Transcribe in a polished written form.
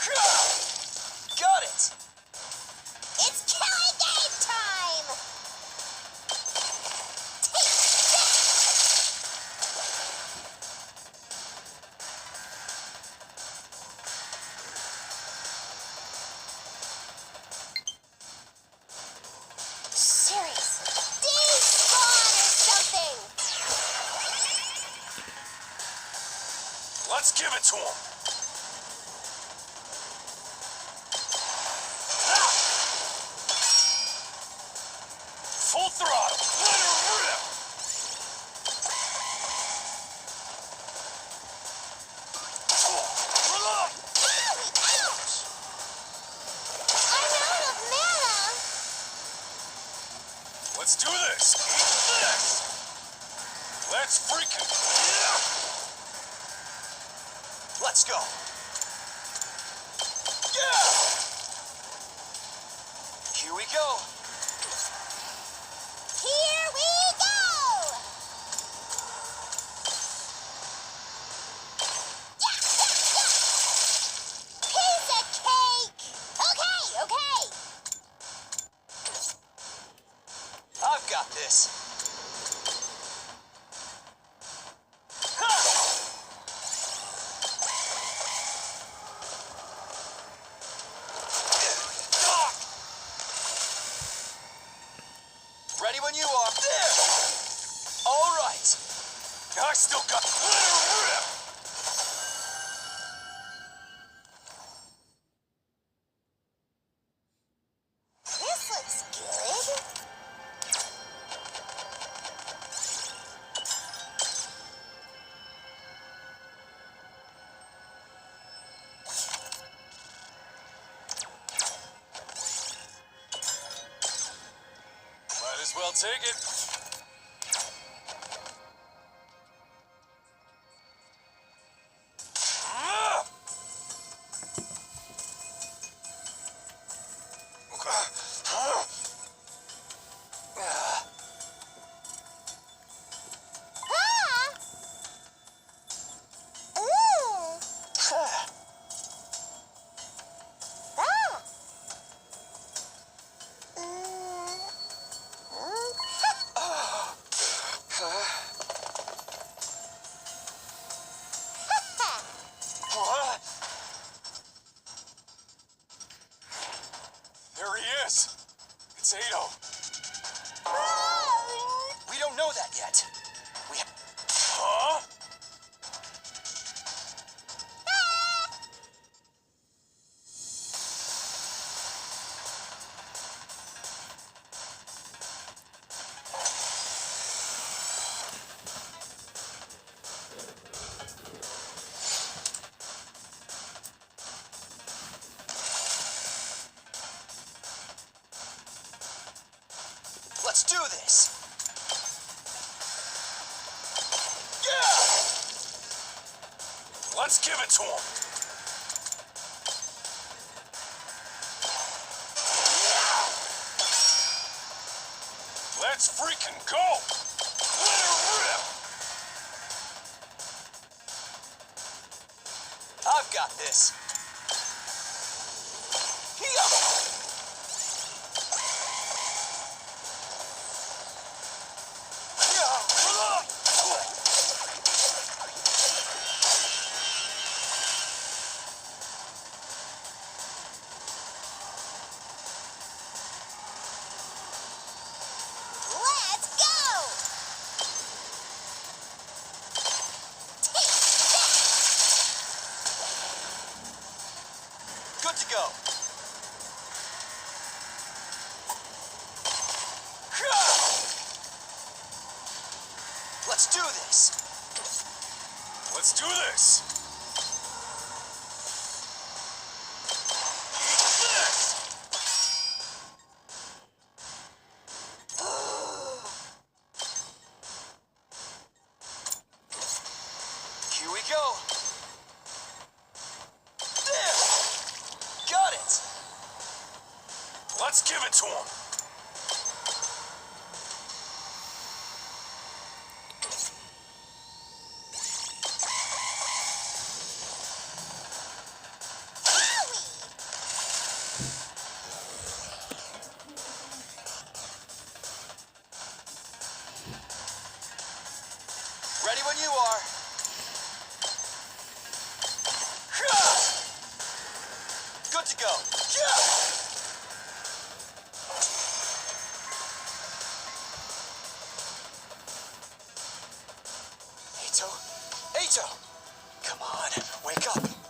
Got it! It's killing game time! Seriously, despawn or something! Let's give it to him! Full throttle! Let her rip! Reload! Ouch! I'm out of mana! Let's do this! Eat this! Let's freaking... Let's go! Yeah! Here we go! Here we go! Piece of cake! Okay. I've got this! Ha! Ready when you are. There! All right. I still got... Let her rip! This looks good. Might as well take it. Ah! Ooh! Ah! What? There he is. It's Ado. We don't know that yet. Huh? Let's do this. Yeah! Let's give it to him. Let's freaking go! Let her rip! I've got this. Here! Let's go! Take that! Good to go. Let's do this. Let's do this. Eat this. Here we go. There. Got it. Let's give it to him. Owie! Ready when you are. Good to go. Ato? Ato! Come on, wake up.